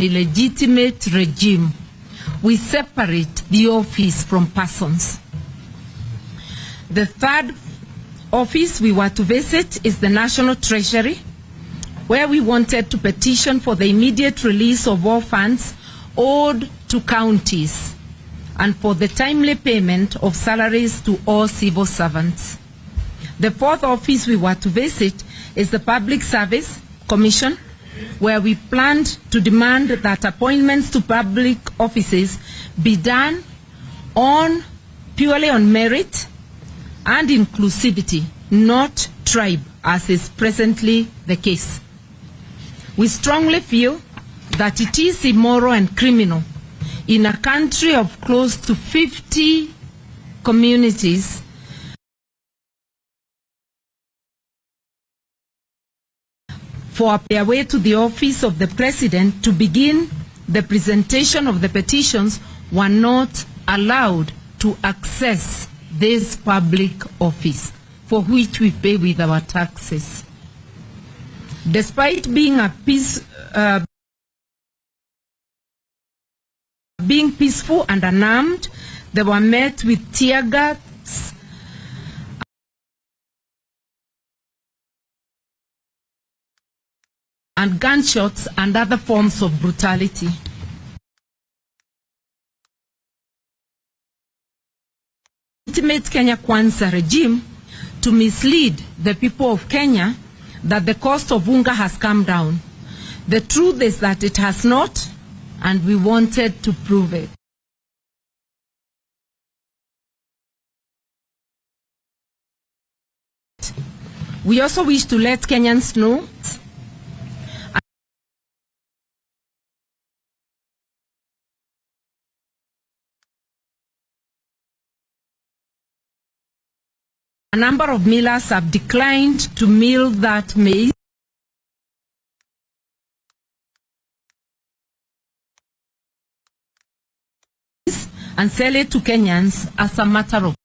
illegitimate regime. We separate the office from persons. The third office we were to visit is the National Treasury, where we wanted to petition for the immediate release of all funds owed to counties and for the timely payment of salaries to all civil servants. The fourth office we were to visit is the Public Service Commission, where we planned to demand that appointments to public offices be done purely on merit and inclusivity, not tribe, as is presently the case. We strongly feel that it is immoral and criminal in a country of close to 50 communities for their way to the office of the President to begin the presentation of the petitions were not allowed to access this public office, for which we pay with our taxes. Despite being peaceful and unarmed, they were met with tear gas and gunshots and other forms of brutality. Legitimate Kenya Kwanza regime to mislead the people of Kenya that the cost of unga has come down. The truth is that it has not, and we wanted to prove it. We also wish to let Kenyans know a number of millers have declined to mill that maize and sell it to Kenyans as a matter of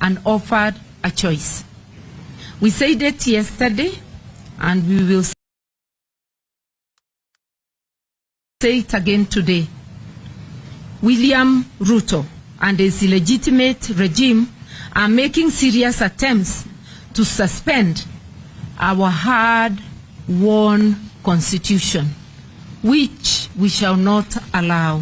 and offered a choice. We said it yesterday and we will say it again today. William Ruto and his illegitimate regime are making serious attempts to suspend our hard-won constitution, which we shall not allow.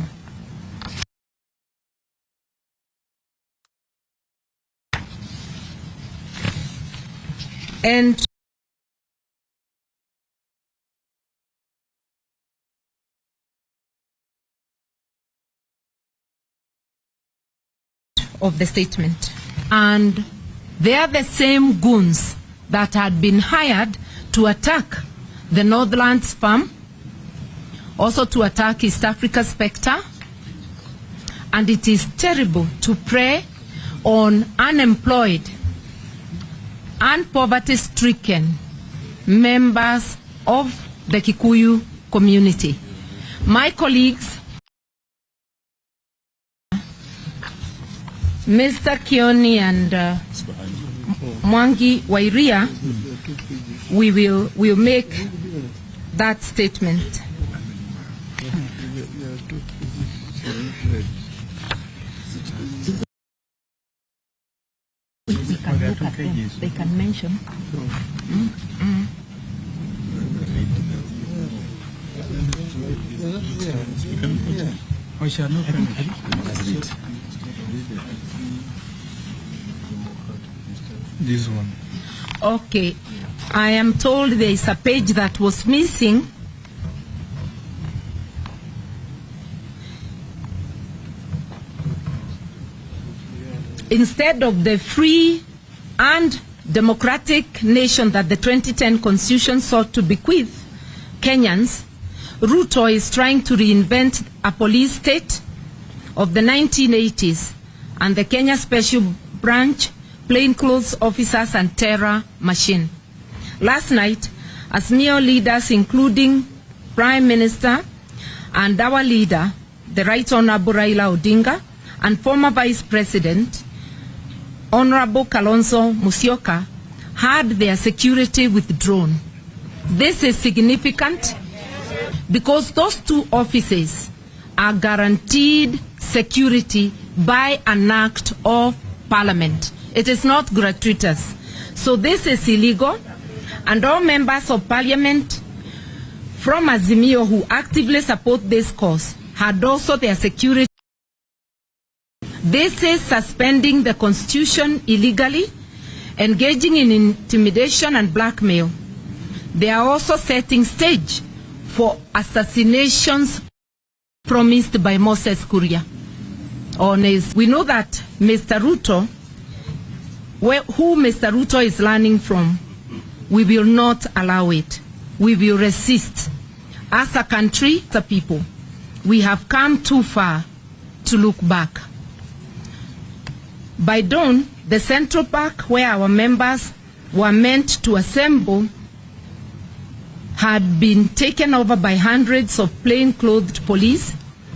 And of the statement. And they are the same goons that had been hired to attack the Northlands farm, also to attack East Africa Spectre. And it is terrible to prey on unemployed and poverty-stricken members of the Kikuyu community. My colleagues, Mr. Kioni and Mwangi Wairia, we will make that statement. We can look at them. They can mention. This one. Okay. I am told there is a page that was missing. Instead of the free and democratic nation that the 2010 Constitution sought to bequeath Kenyans, Ruto is trying to reinvent a police state of the 1980s and the Kenya Special Branch, plainclothes officers and terror machine. Last night, Azimio leaders, including Prime Minister and our leader, the Right Honorable Raila Odinga, and former Vice President, Honorable Kalonzo Musyoka, had their security withdrawn. This is significant because those two offices are guaranteed security by an act of Parliament. It is not gratuitous. So this is illegal, and all members of Parliament from Azimio who actively support this cause had also their security. This is suspending the Constitution illegally, engaging in intimidation and blackmail. They are also setting stage for assassinations promised by Moses Kuria. We know that Mr. Ruto, who Mr. Ruto is learning from, we will not allow it. We will resist. As a country, as a people, we have come too far to look back. By dawn, the Central Park, where our members were meant to assemble, had been taken over by hundreds of plain-clothed police,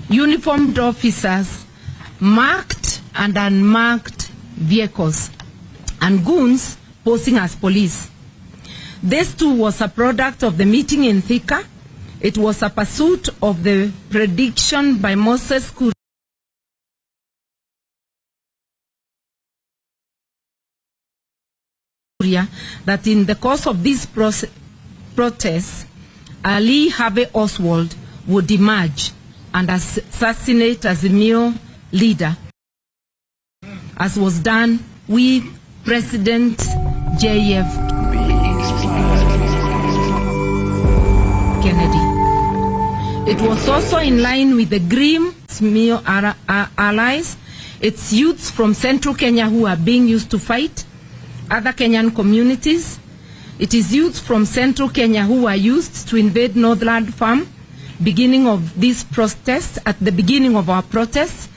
uniformed officers, marked and unmarked vehicles, and goons posing as police. This too was a product of the meeting in Thika. It was a pursuit of the prediction by Moses Kuria that in the course of these protests, Ali Harvey Oswald would emerge and assassinate Azimio leader, as was done with President J.F. Kennedy. It was also in line with the grim Azimio allies, its youths from central Kenya who are being used to fight other Kenyan communities. It is youths from central Kenya who are used to invade Northland Farm, beginning of these protests, at the beginning of our protests,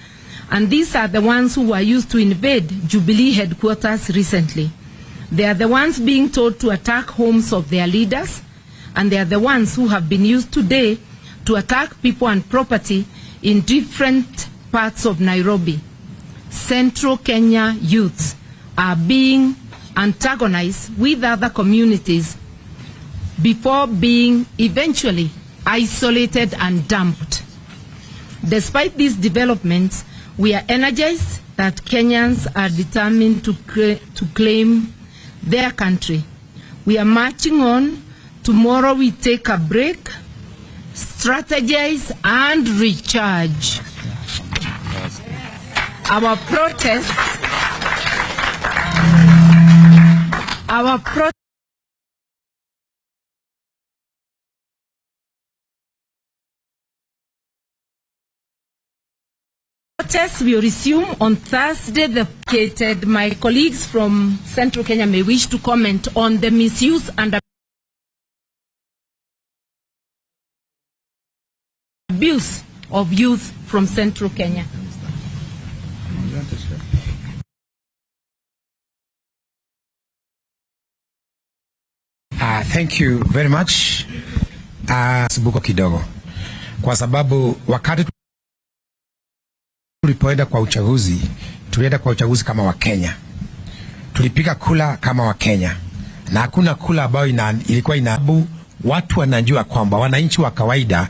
and these are the ones who were used to invade Jubilee headquarters recently. They are the ones being told to attack homes of their leaders, and they are the ones who have been used today to attack people and property in different parts of Nairobi. Central Kenya youths are being antagonized with other communities before being eventually isolated and dumped. Despite these developments, we are energized that Kenyans are determined to claim their country. We are marching on. Tomorrow we take a break, strategize and recharge. Our protest will resume on Thursday. My colleagues from Central Kenya may wish to comment on the misuse and abuse of youth from Central Kenya. Thank you very much. Sibuko kidogo kwa sababu wakati tulipoenda kwa uchaguzi, tulienda kwa uchaguzi kama Wakenya. Tulipiga kula kama Wakenya. Na hakuna kula ambayo ilikuwa inabu. Watu wanajua kwamba wananchi wa kawaida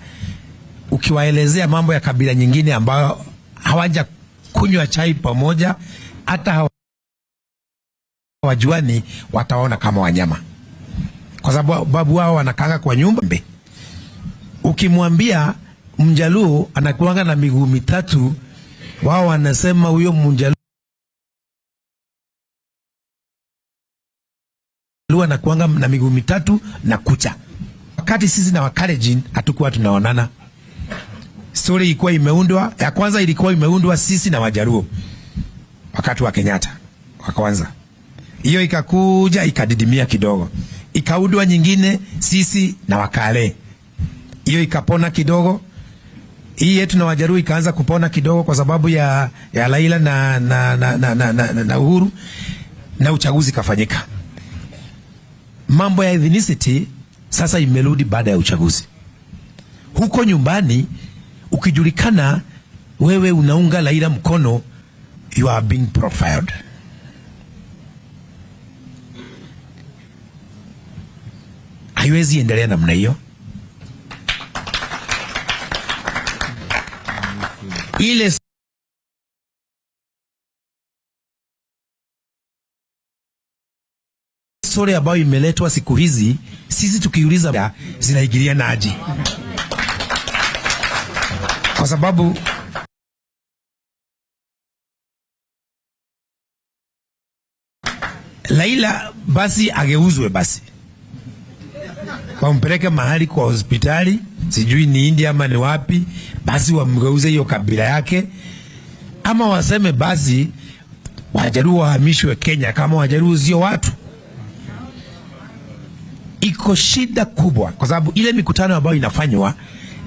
ukiwaelezea mambo ya kabila nyingine ambayo hawaja kunywa chai pamoja, hata hawajuani, wataona kama wanyama. Kwa sababu wao wanakanga kwa nyumba. Ukimwambia Mjaluo anakuanga na miguu mitatu, wao wanasema huyo Mjaluo anakuanga na miguu mitatu na kucha. Wakati sisi na Wakalenjin hatukuwa tunaonana. Story ilikuwa imeundwa, ya kwanza ilikuwa imeundwa sisi na Wajaluo wakati wa Kenyatta wa kwanza. Hiyo ikakuja ikadidimia kidogo. Ikaundwa nyingine sisi na Wakale. Hiyo ikapona kidogo. Hii yetu na Wajaluo ikaanza kupona kidogo kwa sababu ya Raila na Uhuru, na uchaguzi kafanyika. Mambo ya ethnicity sasa imerudi baada ya uchaguzi. Huko nyumbani ukijulikana wewe unaunga Raila mkono, you are being profiled. Haiwezi endelea namna hiyo. ile story ambayo imeletwa siku hizi, sisi tukiuliza zinaingilia naji, kwa sababu Raila basi ageuzwe, basi wampeleke mahali kwa hospitali, sijui ni India ama ni wapi, basi wamgeuze hiyo kabila yake, ama waseme basi Wajaluo wahamishwe Kenya kama Wajaluo sio watu. Iko shida kubwa, kwa sababu ile mikutano ambayo inafanywa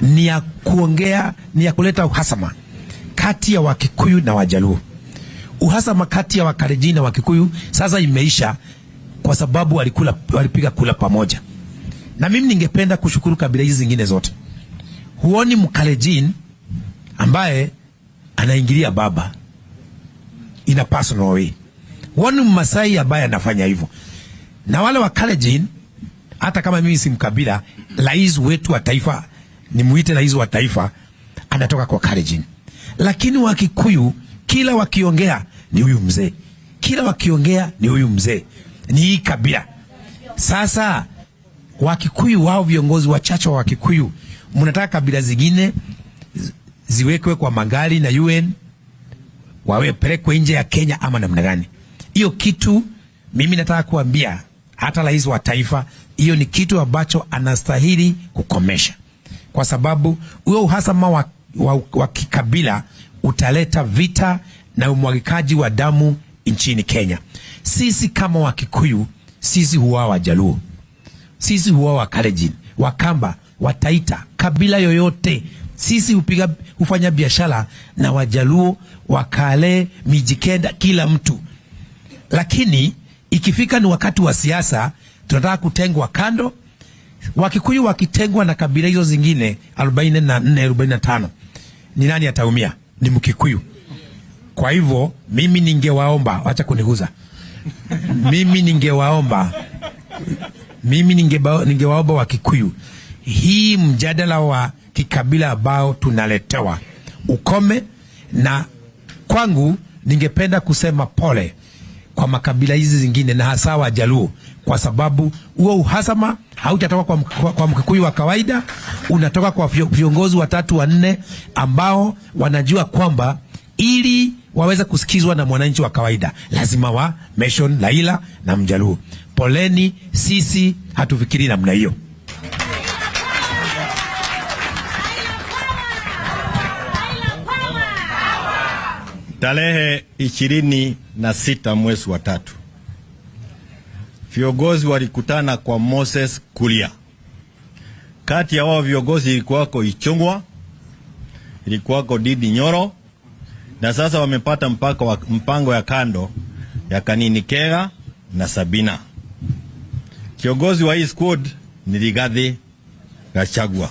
ni ya kuongea, ni ya kuleta uhasama kati ya Wakikuyu na Wajaluo. Uhasama kati ya Wakalenjin na Wakikuyu sasa imeisha, kwa sababu walipiga kula pamoja. Na mimi ningependa kushukuru kabila hizi zingine zote. Huoni Mkalenjin ambaye anaingilia baba in a personal way. Huoni Mmasai ambaye anafanya hivyo. Na wale Wakalenjin, hata kama mimi si mkabila, rais wetu wa taifa, ni muite rais wa taifa, anatoka kwa Kalenjin. Lakini Wakikuyu kila wakiongea ni huyu mzee, kila wakiongea ni huyu mzee, ni hii kabila. Sasa Wakikuyu wao, viongozi wachache wa Wakikuyu, mnataka kabila zingine ziwekwe kwa magari na UN wawe pelekwe nje ya Kenya ama namna gani? Hiyo kitu mimi nataka kuambia hata rais wa taifa, hiyo ni kitu ambacho anastahili kukomesha, kwa sababu huo uhasama wa kikabila utaleta vita na umwagikaji wa damu nchini Kenya. Sisi kama Wakikuyu, sisi huwa Wajaluo, sisi huwa Wakalenjin, Wakamba, Wataita, kabila yoyote, sisi hufanya biashara na Wajaluo, Wakale, Mijikenda, kila mtu. Lakini ikifika ni wakati wa siasa, tunataka kutengwa kando. Wakikuyu wakitengwa na kabila hizo zingine 44, 45, ni nani ataumia? Ni Mkikuyu. Kwa hivyo mimi ningewaomba, acha kuniguza. Mimi ningewaomba Wakikuyu, hii mjadala wa kikabila ambao tunaletewa ukome. Na kwangu ningependa kusema pole kwa makabila hizi zingine na hasa Wajaluo, kwa sababu huo uhasama hautatoka kwa Mkikuyu wa kawaida, unatoka kwa viongozi 3 4 ambao wanajua kwamba ili waweze kusikizwa na mwananchi wa kawaida lazima wa mention Raila na Mjaluo. Poleni, sisi hatufikiri namna hiyo. Tarehe 26 mwezi wa 3, viongozi walikutana kwa Moses Kuria. Kati ya wao viongozi ilikuwako Ichung'wa, ilikuwako Didi Nyoro, na sasa wamepata mpango ya kando ya Kanini Kega na Sabina. Kiongozi wa hii squad ni Rigathi Gachagua.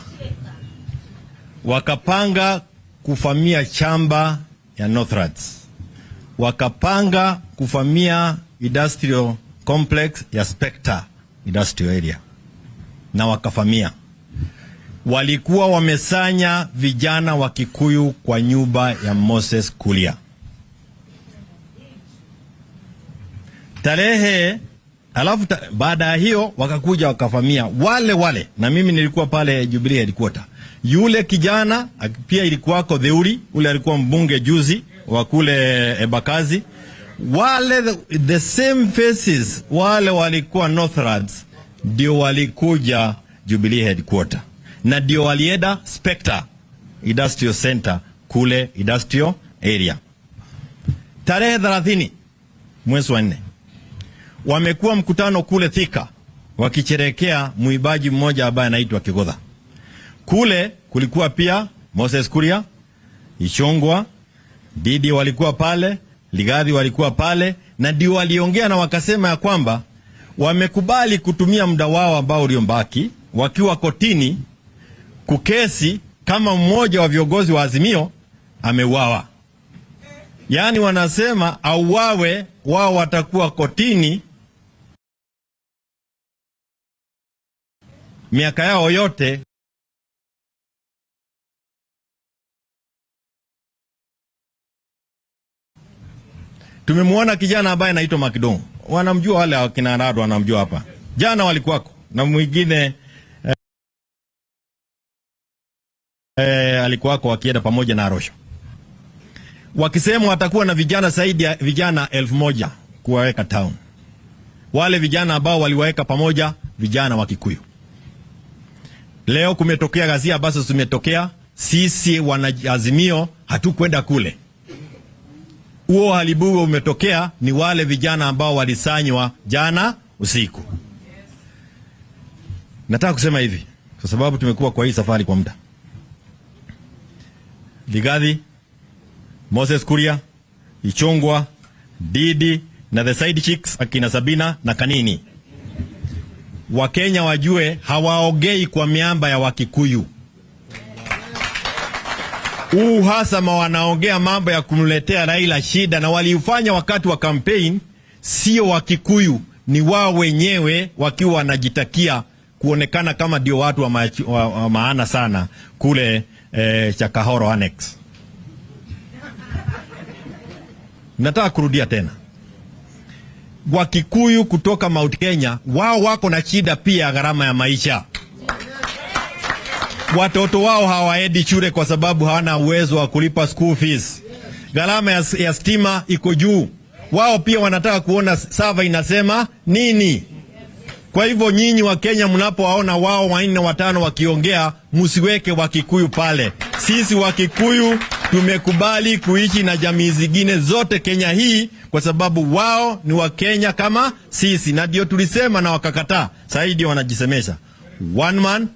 Wakapanga kufamia chamba ya Northlands, wakapanga kufamia industrial complex ya Spectre industrial area, na wakafamia. Walikuwa wamesanya vijana wa Kikuyu kwa nyumba ya Moses Kuria. Alafu baada ya hiyo wakakuja wakafamia wale, na mimi nilikuwa pale Jubilee headquarter. Yule kijana pia ilikuwako Theuri, ule alikuwa mbunge juzi wa kule Ebakazi. Wale the same faces, wale walikuwa Northlands, ndio walikuja Jubilee headquarter, na ndio walienda Spectre Industrial Center kule industrial area. Tarehe 30 mwezi wa 4 wamekuwa mkutano kule Thika wakicherekea muibaji mmoja ambaye anaitwa Kigodha. Kule kulikuwa pia Moses Kuria, Ichung'wa, Didi walikuwa pale, Rigathi walikuwa pale, na ndio waliongea na wakasema ya kwamba wamekubali kutumia muda wao ambao uliombaki wakiwa kotini kukesi kama mmoja wa viongozi wa Azimio ameuawa. Yaani wanasema auawe, wao watakuwa kotini miaka yao yote. Tumemwona kijana ambaye anaitwa Makidong. Wanamjua wale wakina Narado wanamjua hapa. Jana walikuwako na mwingine alikuwako wakienda pamoja na Arosho. Wakisema watakuwa na vijana zaidi ya vijana 1000 kuwaweka town. Wale vijana ambao waliwaweka pamoja vijana wa Kikuyu. Leo kumetokea ghasia ambazo zimetokea, sisi wana Azimio hatukwenda kule. Huo halibu umetokea ni wale vijana ambao walisanywa jana usiku. Nataka kusema hivi kwa sababu tumekuwa kwa hii safari kwa muda. Ligadhi, Moses Kuria, Ichongwa, Didi na the side chicks akina Sabina na Kanini. Wakenya wajue hawaogei kwa miamba ya Wakikuyu. Uhasama wanaongea mambo ya kumletea Raila shida, na waliufanya wakati wa campaign. Sio Wakikuyu, ni wao wenyewe wakiwa wanajitakia kuonekana kama ndio watu wa maana sana kule Chakahoro Annex. Nataka kurudia tena. Wakikuyu kutoka Mount Kenya wao wako na shida pia gharama ya maisha. Watoto wao hawaendi shule kwa sababu hawana uwezo wa kulipa school fees. Gharama ya stima iko juu. Wao pia wanataka kuona sava inasema nini. Kwa hivyo nyinyi wa Kenya mnapowaona wao 4 5 wakiongea, msiweke Wakikuyu pale. Sisi Wakikuyu tumekubali kuishi na jamii zingine zote Kenya hii kwa sababu wao ni wa Kenya kama sisi, na ndio tulisema na wakakataa. Sasa ndio wanajisemesha one man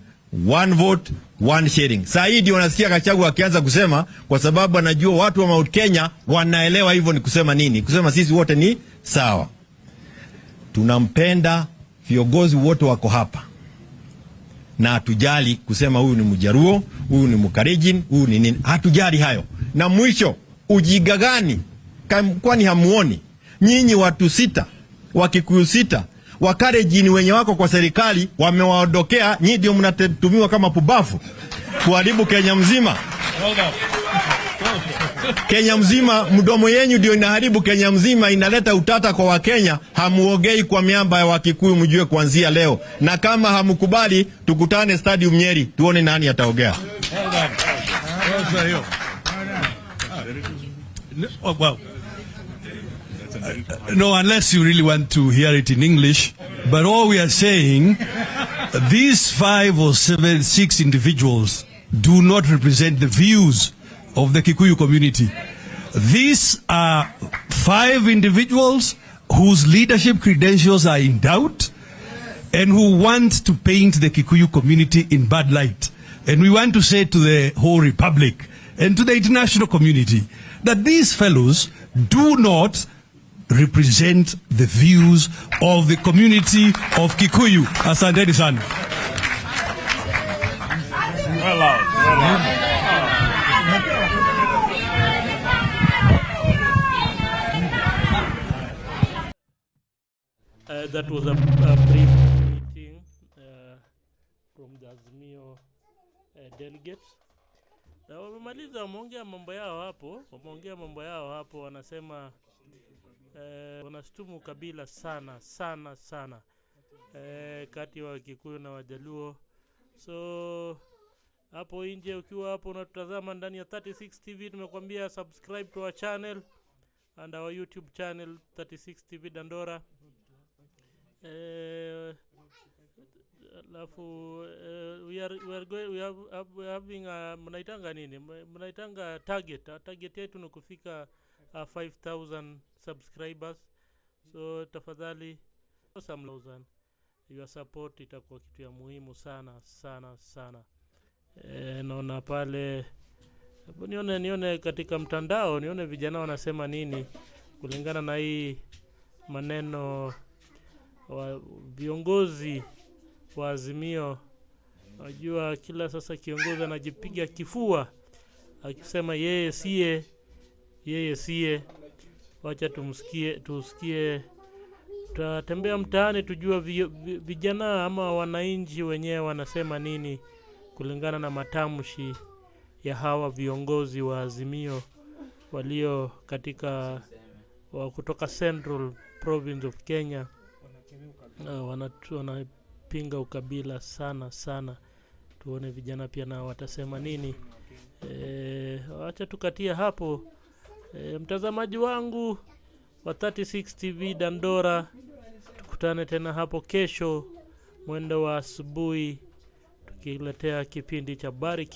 one vote one sharing. Sasa ndio wanasikia Gachagua akianza kusema kwa sababu anajua watu wa Mount Kenya wanaelewa hivyo ni kusema nini. Kusema sisi wote ni sawa. Tunampenda viongozi wote wako hapa. Na hatujali kusema huyu ni Mjaruo, huyu ni Mkalenjin, huyu ni nini. Hatujali hayo. Na mwisho, ujinga gani? Kwani hamuoni? Nyinyi watu 6, Wakikuyu 6, Wakalenjin wenye wako kwa serikali wamewaondokea, nyinyi ndio mnatumiwa kama pubafu kuharibu Kenya mzima. Kenya mzima, mdomo yenu ndio inaharibu Kenya mzima, inaleta utata kwa Wakenya. Hamuogei kwa miamba ya Wakikuyu, mjue kuanzia leo. Na kama hamukubali, tukutane stadium Nyeri tuone nani ataogea. No, unless you really want to hear it in English. But all we are saying, these 5 or 7, 6 individuals do not represent the views of the Kikuyu community. These are 5 individuals whose leadership credentials are in doubt and who want to paint the Kikuyu community in bad light. And we want to say to the whole republic and to the international community that these fellows do not represent the views of the community of Kikuyu. Asanteni sana. That was a brief meeting from the Azimio delegates. Na wamemaliza wameongea mambo yao hapo, wanasema wanashtumu kabila sana kati ya Wakikuyu na Wajaluo. So hapo nje ukiwa hapo unatutazama ndani ya 36 TV, tumekwambia subscribe to our channel and our YouTube channel 36 TV Dandora. Alafu we are having mnaitanga target yetu ni kufika 5000 subscribers. So tafadhali your support itakuwa kitu ya muhimu sana. Naona pale nione katika mtandao, nione vijana wanasema nini kulingana na hii maneno wa viongozi wa Azimio. Najua kila sasa kiongozi anajipiga kifua akisema yeye siye. Wacha tusikie, tutatembea mtaani tujua vijana ama wananchi wenyewe wanasema nini kulingana na matamshi ya hawa viongozi wa Azimio walio katika wa kutoka Central Province of Kenya wanapinga ukabila sana sana. Tuone vijana pia na watasema nini. Acha tukatia hapo. Mtazamaji wangu wa 36 TV Dandora, tukutane tena hapo kesho mwendo wa asubuhi tukiletea kipindi cha Bariki.